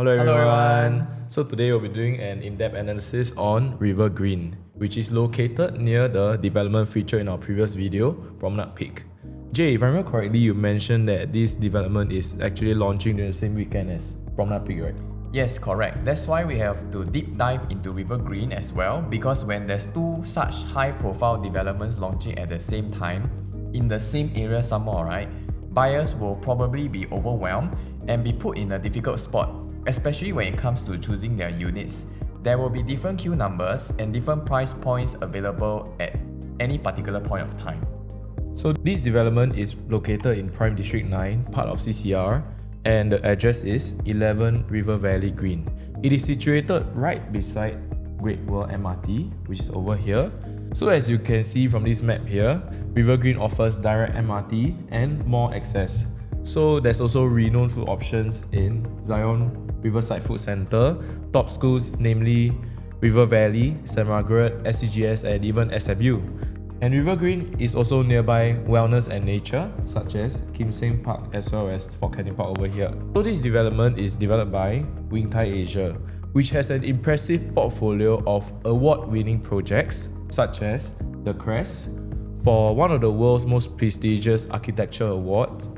Hello everyone. everyone. So today we'll be doing an in-depth analysis on Rivergreen, which is located near the development featured in our previous video, Promenade Peak. Jay, if I remember correctly, you mentioned that this development is actually launching during the same weekend as Promenade Peak, right? Yes, correct. That's why we have to deep dive into Rivergreen as well, because when there's two such high-profile developments launching at the same time, in the same area somewhere, right, buyers will probably be overwhelmed and be put in a difficult spot, especially when it comes to choosing their units. There will be different queue numbers and different price points available at any particular point of time. So this development is located in Prime District 9, part of CCR, and the address is 11 River Valley Green. It is situated right beside Great World MRT, which is over here. So as you can see from this map here, Rivergreen offers direct MRT and more access. So there's also renowned food options in Zion Riverside Food Centre, top schools namely River Valley, St. Margaret, SCGS and even SMU. And Rivergreen is also nearby wellness and nature such as Kim Park as well as Fort Canning Park over here. So this development is developed by 𝑭𝒊𝒂𝒂𝒑𝒐𝒄𝒄, which has an impressive portfolio of award-winning projects such as the Crest for one of the world's most prestigious architecture awards,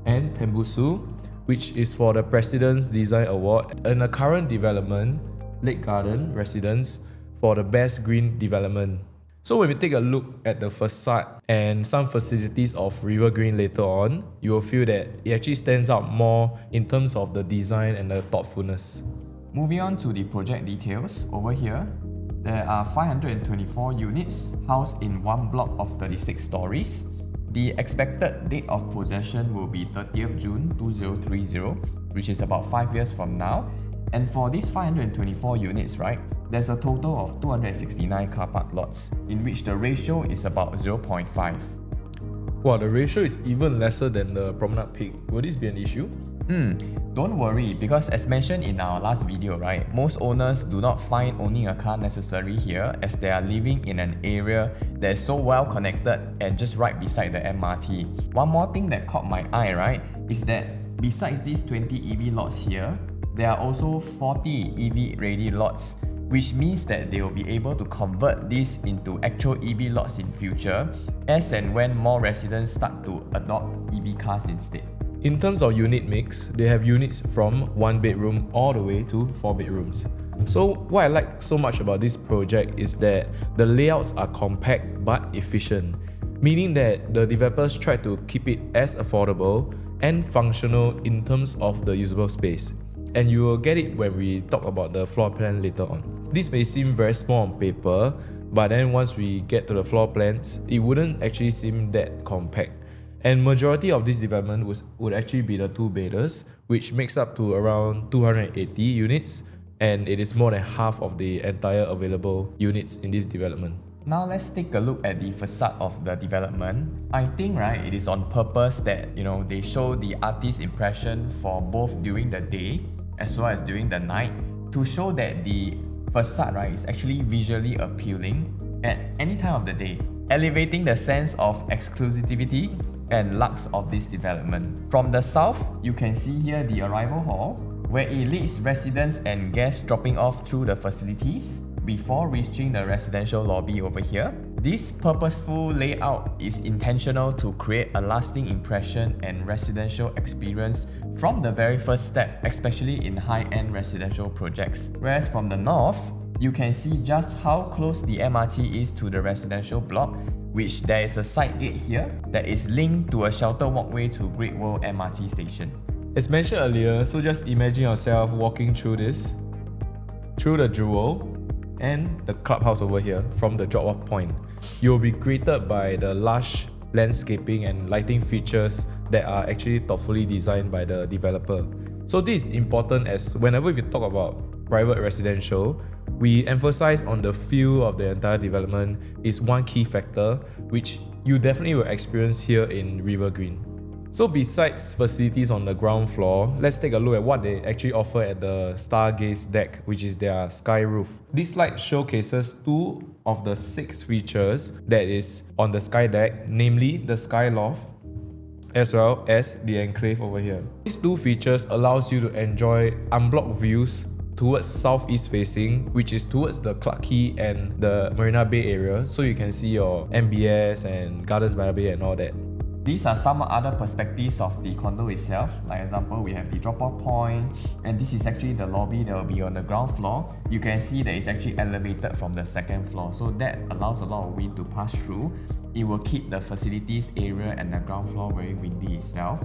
and Tembusu, which is for the President's Design Award, and a current development, Lake Garden Residence, for the Best Green Development. So when we take a look at the facade and some facilities of Rivergreen later on, you will feel that it actually stands out more in terms of the design and the thoughtfulness. Moving on to the project details, over here, there are 524 units housed in one block of 36 stories. The expected date of possession will be 30th June 2030, which is about 5 years from now. And for these 524 units, right, there's a total of 269 car park lots, in which the ratio is about 0.5. Wow, the ratio is even lesser than the Promenade Peak. Will this be an issue? Don't worry, because as mentioned in our last video, right, most owners do not find owning a car necessary here as they are living in an area that is so well connected and just right beside the MRT. One more thing that caught my eye, right, is that besides these 20 EV lots here, there are also 40 EV ready lots, which means that they will be able to convert this into actual EV lots in future as and when more residents start to adopt EV cars instead. In terms of unit mix, they have units from 1 bedroom all the way to 4 bedrooms. So what I like so much about this project is that the layouts are compact but efficient, meaning that the developers try to keep it as affordable and functional in terms of the usable space. And you will get it when we talk about the floor plan later on. This may seem very small on paper, but then once we get to the floor plans, it wouldn't actually seem that compact. And majority of this development would actually be the two-bedders, which makes up to around 280 units, and it is more than half of the entire available units in this development. Now let's take a look at the facade of the development. I think, right, it is on purpose that they show the artist's impression for both during the day as well as during the night to show that the facade, right, is actually visually appealing at any time of the day, elevating the sense of exclusivity and luxe of this development. From the south, you can see here the arrival hall, where it leads residents and guests dropping off through the facilities before reaching the residential lobby over here. This purposeful layout is intentional to create a lasting impression and residential experience from the very first step, especially in high-end residential projects. Whereas from the north, you can see just how close the MRT is to the residential block, which there is a side gate here that is linked to a shelter walkway to Great World MRT station. As mentioned earlier, so just imagine yourself walking through the jewel and the clubhouse over here from the drop-off point. You'll be greeted by the lush landscaping and lighting features that are actually thoughtfully designed by the developer. So this is important as whenever we talk about private residential, we emphasize on the feel of the entire development is one key factor which you definitely will experience here in Rivergreen. So besides facilities on the ground floor, let's take a look at what they actually offer at the Stargaze deck, which is their sky roof. This slide showcases 2 of the 6 features that is on the sky deck, namely the sky loft as well as the enclave over here. These two features allows you to enjoy unblocked views towards southeast facing, which is towards the 𝗀𝒃𝒊𝒄𝒃 and the Marina Bay area, so you can see your MBS and Gardens by the Bay and all that. These are some other perspectives of the condo itself. Like example, we have the drop-off point, and this is actually the lobby that will be on the ground floor. You can see that it's actually elevated from the second floor, so that allows a lot of wind to pass through. It will keep the facilities area and the ground floor very windy itself.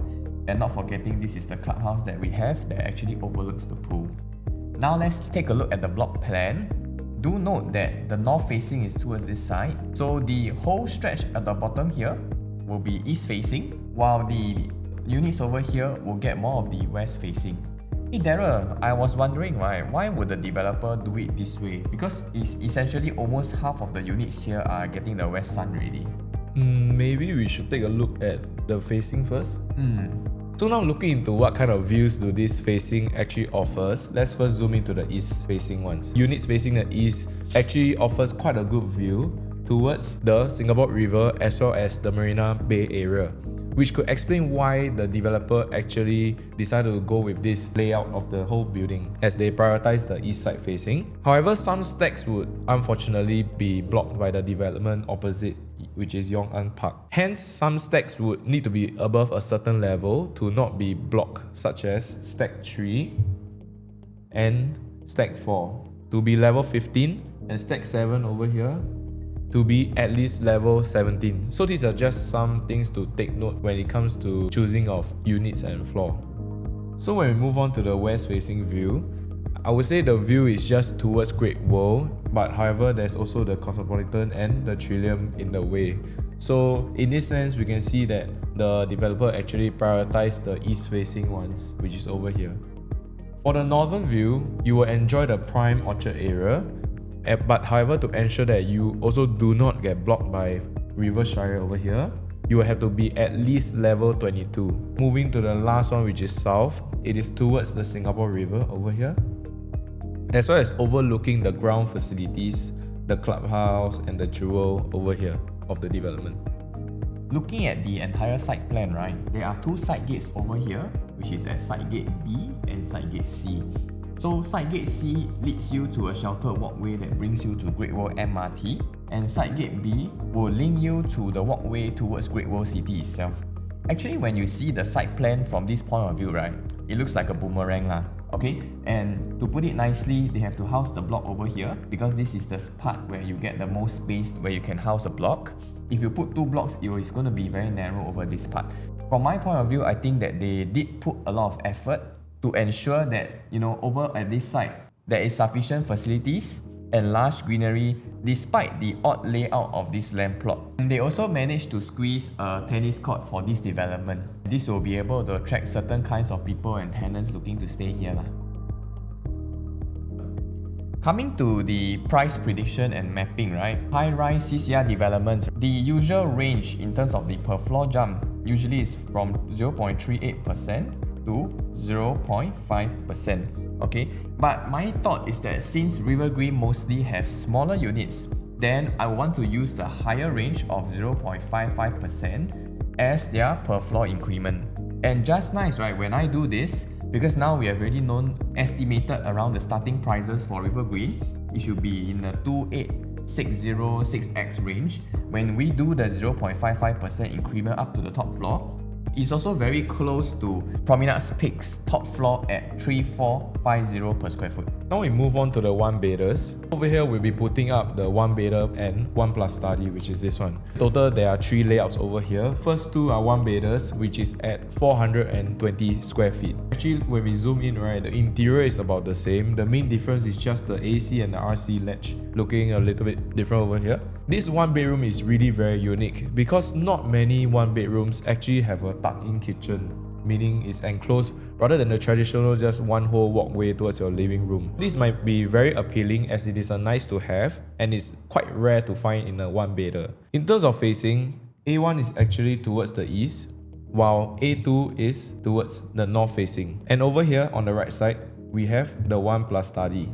And not forgetting, this is the clubhouse that we have that actually overlooks the pool. Now let's take a look at the block plan. Do note that the north facing is towards this side, so the whole stretch at the bottom here will be east facing, while the units over here will get more of the west facing. Hey Daryl, I was wondering, right, why would the developer do it this way? Because it's essentially almost half of the units here are getting the west sun already. Maybe we should take a look at the facing first. So now looking into what kind of views do this facing actually offers, let's first zoom into the east facing ones. Units facing the east actually offers quite a good view towards the Singapore River as well as the Marina Bay area, which could explain why the developer actually decided to go with this layout of the whole building as they prioritize the east side facing. However, some stacks would unfortunately be blocked by the development opposite, which is Yong An Park. Hence, some stacks would need to be above a certain level to not be blocked, such as stack 3 and stack 4 to be level 15 and stack 7 over here to be at least level 17. So these are just some things to take note when it comes to choosing of units and floor. So when we move on to the west facing view, I would say the view is just towards Great World, but however there's also the Cosmopolitan and the Trillium in the way. So in this sense, we can see that the developer actually prioritized the east facing ones, which is over here. For the northern view, you will enjoy the prime Orchard area, but however, to ensure that you also do not get blocked by Riverside over here, you will have to be at least level 22. Moving to the last one, which is south, it is towards the Singapore River over here, as well as overlooking the ground facilities, the clubhouse and the jewel over here of the development. Looking at the entire site plan, right, there are two side gates over here, which is at side gate B and side gate C. So side gate C leads you to a sheltered walkway that brings you to Great World MRT, and side gate B will link you to the walkway towards Great World City itself. Actually, when you see the site plan from this point of view, right, it looks like a boomerang lah. Okay, and to put it nicely, they have to house the block over here because this is the part where you get the most space where you can house a block. If you put two blocks, it's going to be very narrow over this part. From my point of view, I think that they did put a lot of effort to ensure that, over at this site, there is sufficient facilities and large greenery despite the odd layout of this land plot. And they also managed to squeeze a tennis court for this development. This will be able to attract certain kinds of people and tenants looking to stay here lah. Coming to the price prediction and mapping, right? High-rise CCR developments, the usual range in terms of the per floor jump usually is from 0.38% to 0.5%. Okay, but my thought is that since Rivergreen mostly have smaller units, then I want to use the higher range of 0.55% as their per floor increment. And just nice, right, when I do this, because now we have already estimated around the starting prices for Rivergreen, it should be in the 28606X range. When we do the 0.55% increment up to the top floor, it's also very close to Promenade Peak's top floor at 3450 per square foot. Now we move on to the one-bedders. Over here, we'll be putting up the one-bedder and 1+study, which is this one. Total, there are 3 layouts over here. First two are one-bedders, which is at 420 square feet. Actually, when we zoom in, right, the interior is about the same. The main difference is just the AC and the RC ledge looking a little bit different over here. This one bedroom is really very unique because not many one bedrooms actually have a tuck-in kitchen, meaning it's enclosed rather than the traditional just one whole walkway towards your living room. This might be very appealing as it is a nice to have and it's quite rare to find in a one bedder. In terms of facing, A1 is actually towards the east, while A2 is towards the north facing. And over here on the right side, we have the 1+study.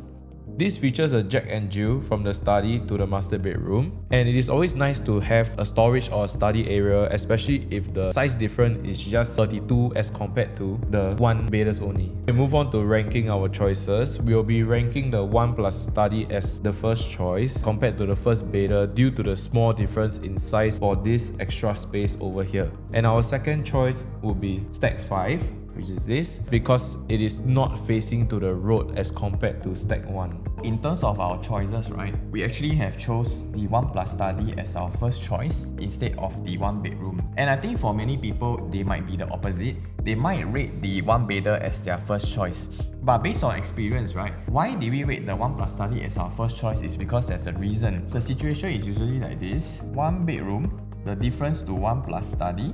This features a Jack and Jill from the study to the master bedroom, and it is always nice to have a storage or a study area, especially if the size difference is just 32 as compared to the one bedders only. We move on to ranking our choices. We will be ranking the 𝑭𝒊𝒂𝒂𝒑𝒊𝒆𝒔 as the first choice compared to the first bedder due to the small difference in size for this extra space over here. And our second choice would be stack 5, which is this, because it is not facing to the road as compared to stack 1. In terms of our choices, right, we actually have chose the 𝑭+study as our first choice instead of the one bedroom. And I think for many people, they might be the opposite. They might rate the one bedder as their first choice. But based on experience, right, why did we rate the 𝑭+study as our first choice is because there's a reason. The situation is usually like this. One bedroom, the difference to 𝑭+study,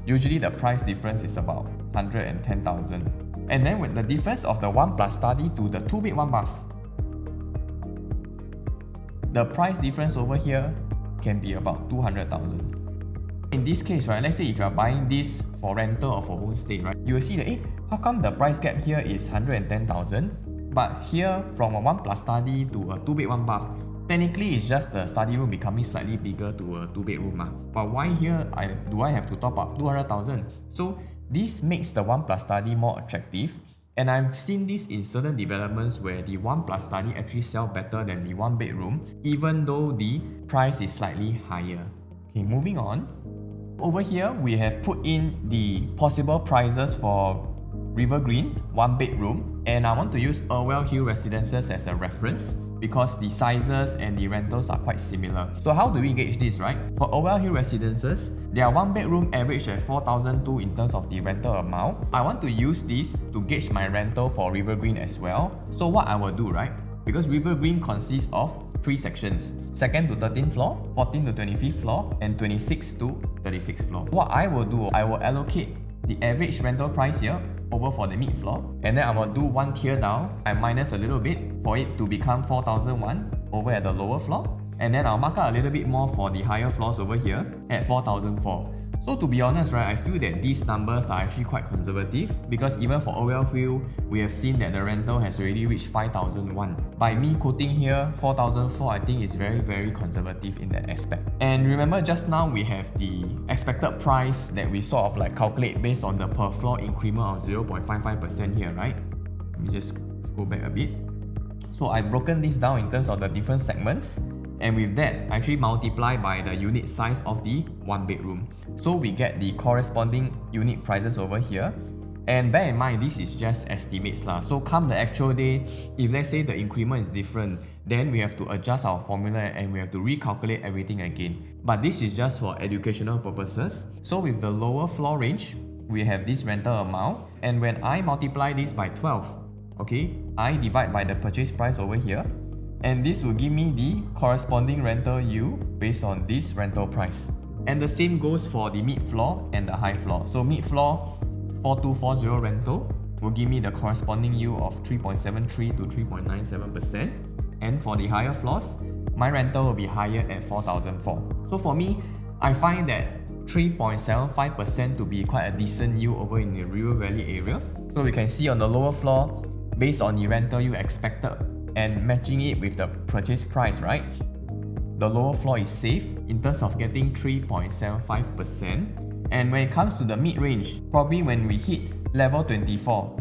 usually the price difference is about 110,000. And then with the difference of the 𝑭+study to the 2-bed 1-bath, the price difference over here can be about 200,000. In this case, right, let's say if you are buying this for rental or for homestay, right, you will see that, how come the price gap here is 110,000, but here from a 𝑭+study to a 2-bed 1-bath, technically it's just the study room becoming slightly bigger to a 2-bedroom. But why here do I have to top up 200,000? So this makes the 𝑭+study more attractive. And I've seen this in certain developments where the 𝑭+study actually sell better than the 1-bedroom, even though the price is slightly higher. Okay, moving on. Over here, we have put in the possible prices for Rivergreen 1-bedroom, and I want to use 𝑭𝒊𝒂𝒂𝒑𝒊𝒆𝒔 residences as a reference because the sizes and the rentals are quite similar. So how do we gauge this, right? For 𝑭𝒊𝒂𝒂𝒑𝒊𝒆𝒔 residences, their 1-bedroom average at 4,002 in terms of the rental amount. I want to use this to gauge my rental for Rivergreen as well. So what I will do, right? Because Rivergreen consists of 3 sections: 2nd to 13th floor, 14th to 25th floor, and 26th to 36th floor. What I will do, I will allocate the average rental price here over for the mid floor, and then I will do one tier down. I minus a little bit for it to become 4,001 over at the lower floor, and then I'll mark out a little bit more for the higher floors over here at 4,004. So to be honest, right, I feel that these numbers are actually quite conservative because even for 𝑭𝒊𝒂𝒂𝒑𝒊𝒆𝒔, we have seen that the rental has already reached 5,001. By me quoting here 4,004, I think is very, very conservative in that aspect. And remember just now we have the expected price that we sort of like calculate based on the per floor increment of 0.55% here, right? Let me just go back a bit. So I've broken this down in terms of the different segments. And with that, I actually multiply by the unit size of the 1-bedroom. So we get the corresponding unit prices over here. And bear in mind, this is just estimates lah. So come the actual day, if let's say the increment is different, then we have to adjust our formula and we have to recalculate everything again. But this is just for educational purposes. So with the lower floor range, we have this rental amount. And when I multiply this by 12, okay, I divide by the purchase price over here. And this will give me the corresponding rental yield based on this rental price. And the same goes for the mid floor and the high floor. So mid floor 4240 rental will give me the corresponding yield of 3.73 to 3.97%. And for the higher floors, my rental will be higher at 4,004. So for me, I find that 3.75% to be quite a decent yield over in the River Valley area. So we can see on the lower floor, based on the rental you expected, and matching it with the purchase price, right? The lower floor is safe in terms of getting 3.75%. And when it comes to the mid-range, probably when we hit level 24,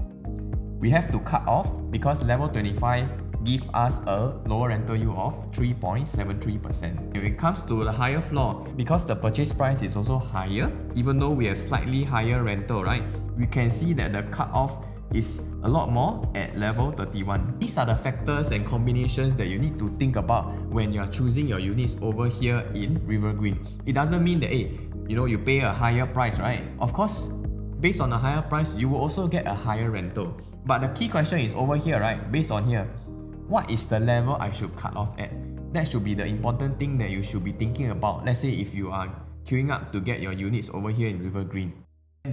we have to cut off because level 25 gives us a lower rental yield of 3.73%. When it comes to the higher floor, because the purchase price is also higher, even though we have slightly higher rental, right? We can see that the cut-off is a lot more at level 31. These are the factors and combinations that you need to think about when you're choosing your units over here in Rivergreen. It doesn't mean that, you pay a higher price, right? Of course, based on a higher price, you will also get a higher rental. But the key question is over here, right? Based on here, what is the level I should cut off at? That should be the important thing that you should be thinking about. Let's say if you are queuing up to get your units over here in Rivergreen.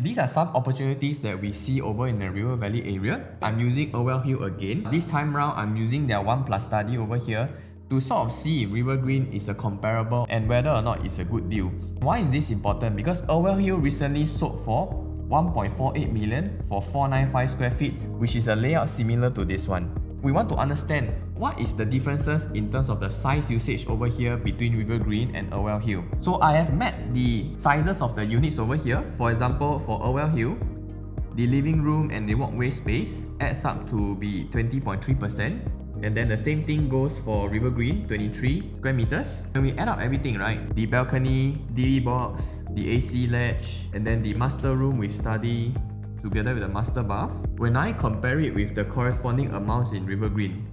These are some opportunities that we see over in the River Valley area. I'm using 𝑭𝒊𝒂𝒂𝒑𝒊𝒆𝒔 again. This time round, I'm using their 𝑭+study over here to sort of see if Rivergreen is a comparable and whether or not it's a good deal. Why is this important? Because 𝑭𝒊𝒂𝒂𝒑𝒊𝒆𝒔 recently sold for 1.48 million for 495 square feet, which is a layout similar to this one. we want to understand what is the differences in terms of the size usage over here between Rivergreen and 𝒊𝒂𝒂𝒑𝒐𝒄. So I have mapped the sizes of the units over here. For example, for 𝒊𝒂𝒂𝒑𝒐𝒄, the living room and the walkway space adds up to be 20.3%. And then the same thing goes for Rivergreen, 23 square meters. When we add up everything, right? The balcony, DE box, the AC ledge, and then the master room with study, together with the master bath. When I compare it with the corresponding amounts in Rivergreen,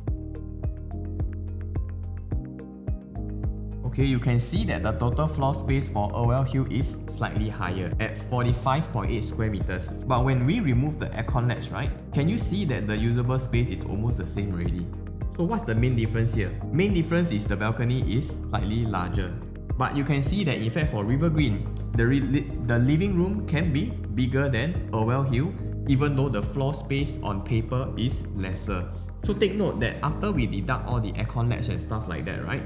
okay, you can see that the total floor space for 𝒊𝒂𝒂𝒑𝒐𝒄 is slightly higher at 45.8 square meters. But when we remove the aircon ledge, right, can you see that the usable space is almost the same already? So what's the main difference here? Main difference is the balcony is slightly larger. But you can see that in fact for Rivergreen, the living room can be bigger than 𝒊𝒂𝒂𝒑𝒐𝒄, even though the floor space on paper is lesser. So take note that after we deduct all the aircon ledge and stuff like that, right,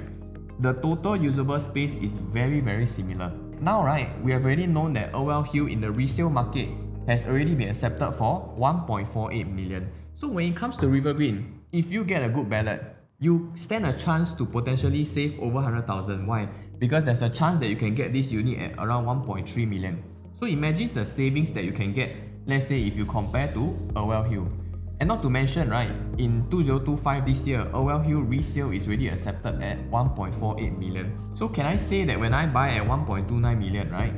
the total usable space is very similar. Now, right, we have already known that 𝒊𝒂𝒂𝒑𝒐𝒄 in the resale market has already been accepted for 1.48 million. So when it comes to Rivergreen, if you get a good ballot, you stand a chance to potentially save over 100,000. Why? Because there's a chance that you can get this unit at around 1.3 million. So imagine the savings that you can get, let's say if you compare to 𝒊𝒂𝒂𝒑𝒐𝒄. And not to mention, right, in 2025 this year, 𝒊𝒂𝒑𝒂𝒑𝒐𝒄 resale is already accepted at 1.48 million. So can I say that when I buy at 1.29 million, right,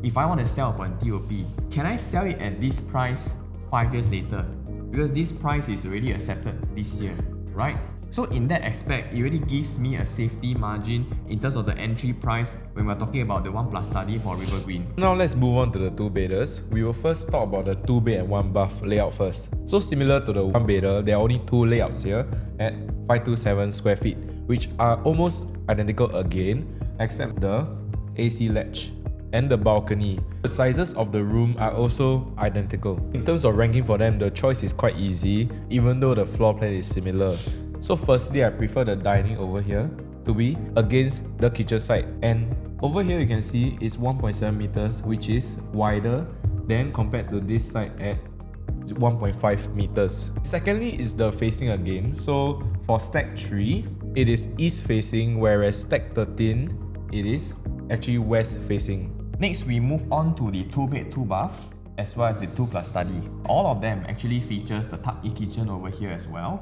if I want to sell upon TOP, can I sell it at this price 5 years later? Because this price is already accepted this year, right? So in that aspect, it really gives me a safety margin in terms of the entry price when we're talking about the 1+study for Rivergreen. Now let's move on to the 2-bedders. We will first talk about the 2-bed and 1-bath layout first. So similar to the 1-bedder, there are only 2 layouts here at 527 square feet, which are almost identical again, except the AC ledge and the balcony. The sizes of the room are also identical. In terms of ranking for them, the choice is quite easy, even though the floor plan is similar. So firstly, I prefer the dining over here to be against the kitchen side. And over here you can see it's 1.7 meters, which is wider than compared to this side at 1.5 meters. Secondly is the facing again. So for stack 3, it is east facing, whereas stack 13, it is actually west facing. Next, we move on to the 2-bed, 2-bath, as well as the 2+study. All of them actually features the tuck-in kitchen over here as well,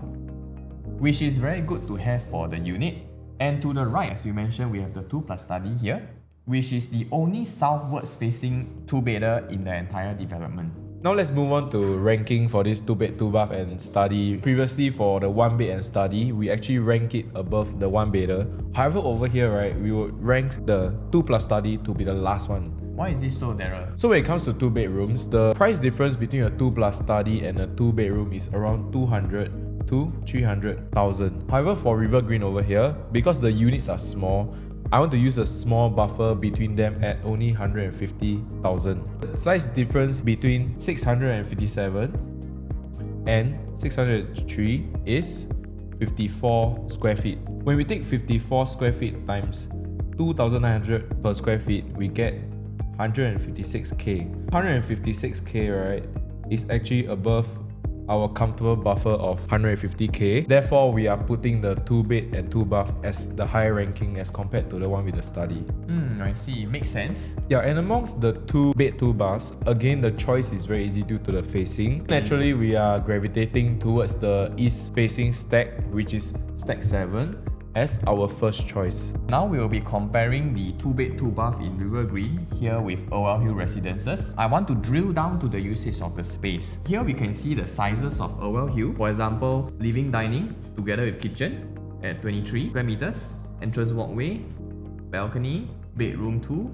which is very good to have for the unit. And to the right, as you mentioned, we have the 2+study here, which is the only southwards facing 2-bedder in the entire development. Now let's move on to ranking for this 2-bed, 2-bath and study. Previously for the 1-bed and study, we actually rank it above the 1-bedder. However, over here, right, we would rank the 2+study to be the last one. Why is this so, Daryl? So when it comes to 2 bedrooms, the price difference between a 2+study and a 2-bedroom is around 200 to 300,000. However, for Rivergreen over here, because the units are small, I want to use a small buffer between them at only 150,000. The size difference between 657 and 603 is 54 square feet. When we take 54 square feet times 2,900 per square feet, we get 156k. 156k, right, is actually above our comfortable buffer of 150k. Therefore, we are putting the 2-bed and 2-bath as the higher ranking as compared to the one with the study. I see. Makes sense. Yeah, and amongst the 2-bed, 2-baths, again, the choice is very easy due to the facing. Naturally, we are gravitating towards the east facing stack, which is stack 7, as our first choice. Now we will be comparing the 2-bed, 2-bath in Rivergreen here with 𝒊𝒂𝒂𝒑𝒐𝒄 Residences. I want to drill down to the usage of the space. Here we can see the sizes of 𝒊𝒂𝒂𝒑𝒐𝒄. For example, living dining together with kitchen at 23 square meters, entrance walkway, balcony, bedroom 2,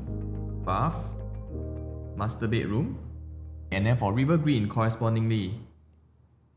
bath, master bedroom. And then for Rivergreen correspondingly,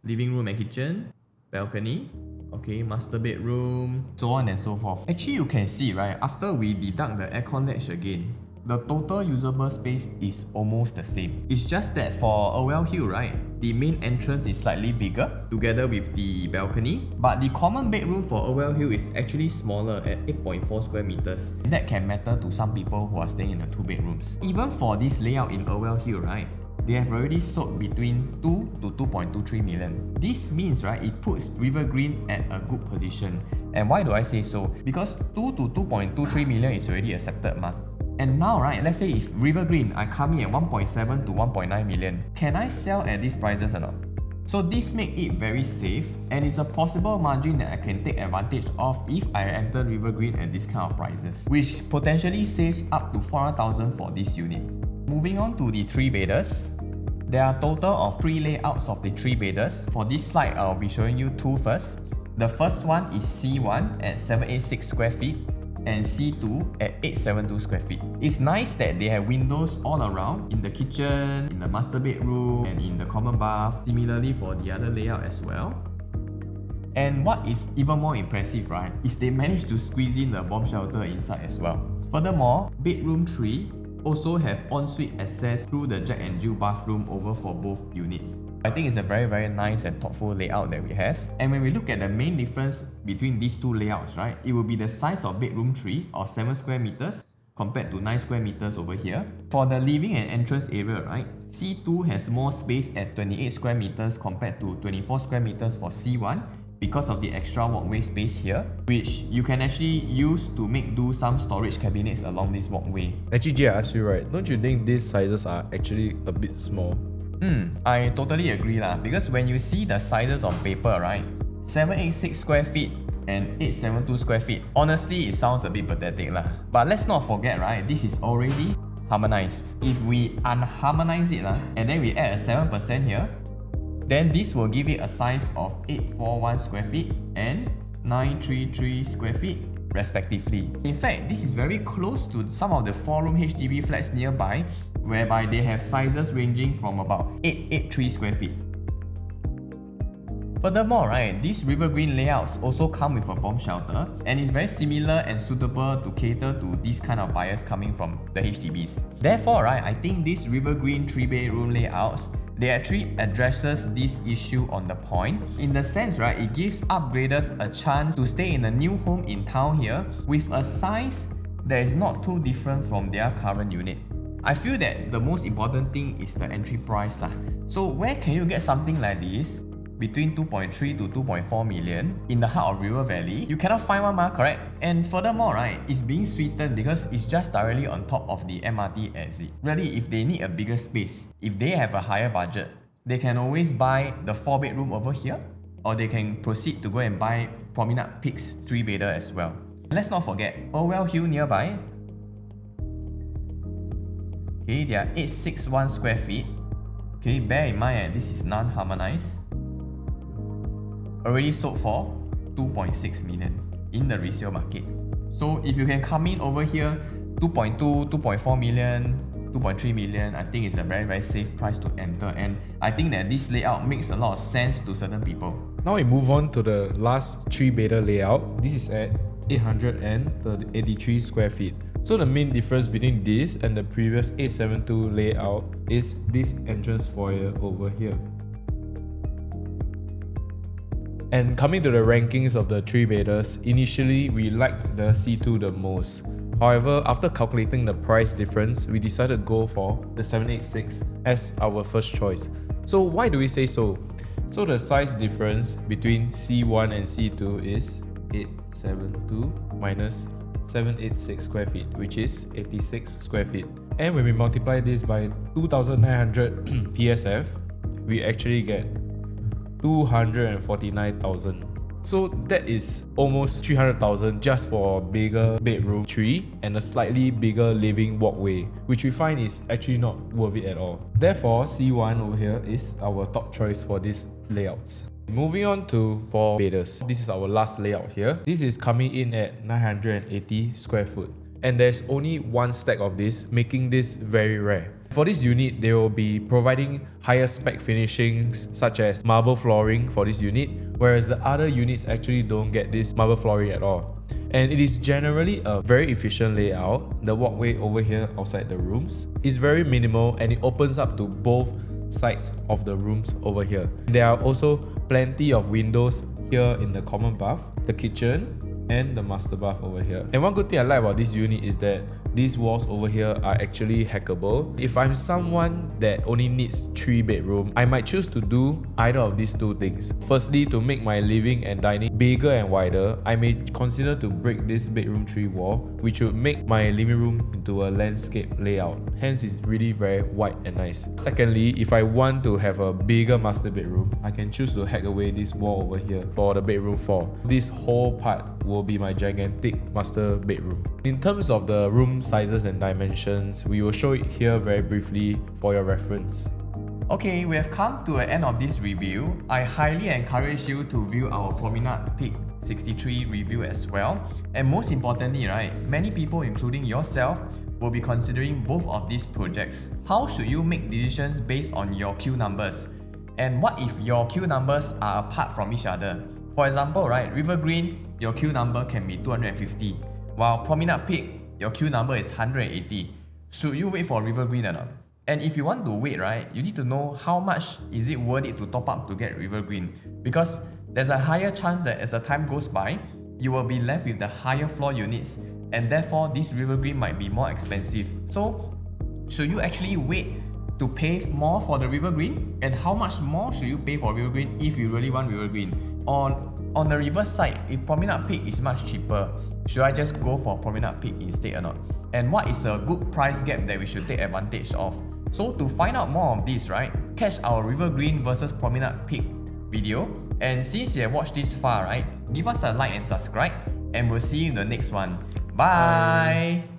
living room and kitchen, balcony, okay, master bedroom, so on and so forth. Actually, you can see, right, after we deduct the aircon ledge again, the total usable space is almost the same. It's just that for 𝒊𝒂𝒂𝒑𝒐𝒄, right, the main entrance is slightly bigger together with the balcony, but the common bedroom for 𝒊𝒂𝒂𝒑𝒐𝒄 is actually smaller at 8.4 square meters. That can matter to some people who are staying in the 2 bedrooms. Even for this layout in 𝒊𝒂𝒂𝒑𝒄, right, they have already sold between 2 to 2.23 million. This means, right, it puts Rivergreen at a good position. And why do I say so? Because 2 to 2.23 million is already accepted, ma. And now, right, let's say if Rivergreen, I come in at 1.7 to 1.9 million, can I sell at these prices or not? So this makes it very safe, and it's a possible margin that I can take advantage of if I enter Rivergreen at this kind of prices, which potentially saves up to 400,000 for this unit. Moving on to the 3-bedders. There are a total of 3 layouts of the 3-bedders. For this slide, I'll be showing you 2 first. The first one is C1 at 786 square feet and C2 at 872 square feet. It's nice that they have windows all around in the kitchen, in the master bedroom, and in the common bath. Similarly for the other layout as well. And what is even more impressive, right, is they managed to squeeze in the bomb shelter inside as well. Furthermore, bedroom 3 also have ensuite access through the 𝑭𝒊𝒐𝒑𝒆𝒔 bathroom over for both units. I think it's a very nice and thoughtful layout that we have. And when we look at the main difference between these two layouts, right, it will be the size of bedroom 3 of 7 square meters compared to 9 square meters over here. For the living and entrance area, right, C2 has more space at 28 square meters compared to 24 square meters for C1 because of the extra walkway space here, which you can actually use to do some storage cabinets along this walkway. Actually, Jay, I ask you, right, don't you think these sizes are actually a bit small? I totally agree lah, because when you see the sizes on paper, right, 786 square feet and 872 square feet, honestly, it sounds a bit pathetic lah. But let's not forget, right, this is already harmonized. If we unharmonize it lah, and then we add a 7% here, then this will give it a size of 841 square feet and 933 square feet respectively. In fact, this is very close to some of the 4-room HDB flats nearby, whereby they have sizes ranging from about 883 square feet. Furthermore, right, these Rivergreen layouts also come with a bomb shelter, and it's very similar and suitable to cater to these kind of buyers coming from the HDBs. Therefore, right, I think these Rivergreen 3-bedroom layouts, they actually addresses this issue on the point. In the sense, right, it gives upgraders a chance to stay in a new home in town here with a size that is not too different from their current unit. I feel that the most important thing is the entry price lah. So where can you get something like this between 2.3 to 2.4 million in the heart of River Valley? You cannot find one, correct? And furthermore, right, it's being sweetened because it's just directly on top of the MRT exit. Really, if they need a bigger space, if they have a higher budget, they can always buy the 4-bedroom over here, or they can proceed to go and buy Promenade Peak's 3-bedder as well. Let's not forget 𝑭𝒊𝒓𝒄𝒄 nearby. Okay, they are 861 square feet. Okay, bear in mind this is non-harmonized. Already sold for 2.6 million in the resale market. So if you can come in over here 2.2, 2.4 million, 2.3 million, I think it's a very safe price to enter, and I think that this layout makes a lot of sense to certain people. Now we move on to the last 3-bedder layout. This is at 883 square feet. So the main difference between this and the previous 872 layout is this entrance foyer over here. And coming to the rankings of the 3-bedders, initially we liked the C2 the most. However, after calculating the price difference, we decided to go for the 786 as our first choice. So why do we say so? So the size difference between C1 and C2 is 872 minus 786 square feet, which is 86 square feet. And when we multiply this by 2,900 PSF, we actually get 249,000. So that is almost 300,000 just for a bigger bedroom 3 and a slightly bigger living walkway, which we find is actually not worth it at all. Therefore, C1 over here is our top choice for these layouts. Moving on to 4-bedders. This is our last layout here. This is coming in at 980 square foot. And there's only one stack of this, making this very rare. For this unit, they will be providing higher spec finishings such as marble flooring for this unit, whereas the other units actually don't get this marble flooring at all. And it is generally a very efficient layout. The walkway over here outside the rooms is very minimal, and it opens up to both sides of the rooms over here. There are also plenty of windows here in the common bath, the kitchen, and the master bath over here. And one good thing I like about this unit is that these walls over here are actually hackable. If I'm someone that only needs 3 bedrooms, I might choose to do either of these two things. Firstly, to make my living and dining bigger and wider, I may consider to break this bedroom 3 wall, which would make my living room into a landscape layout. Hence, it's really very wide and nice. Secondly, if I want to have a bigger master bedroom, I can choose to hack away this wall over here for the bedroom 4. This whole part will be my gigantic master bedroom. In terms of the room sizes and dimensions, we will show it here very briefly for your reference. Okay, we have come to the end of this review. I highly encourage you to view our Promenade Peak 63 review as well. And most importantly, right, many people, including yourself, will be considering both of these projects. How should you make decisions based on your queue numbers? And what if your queue numbers are apart from each other? For example, right, Rivergreen, your queue number can be 250, while Promenade Peak, your queue number is 180. Should you wait for Rivergreen or not? And if you want to wait, right, you need to know how much is it worth it to top up to get Rivergreen, because there's a higher chance that as the time goes by, you will be left with the higher floor units, and therefore this Rivergreen might be more expensive. So should you actually wait to pay more for the Rivergreen? And how much more should you pay for Rivergreen if you really want Rivergreen? On the reverse side, if Promenade Peak is much cheaper, should I just go for Promenade Peak instead or not? And what is a good price gap that we should take advantage of? So to find out more of this, right, catch our Rivergreen versus Promenade Peak video. And since you have watched this far, right, give us a like and subscribe, and we'll see you in the next one. Bye.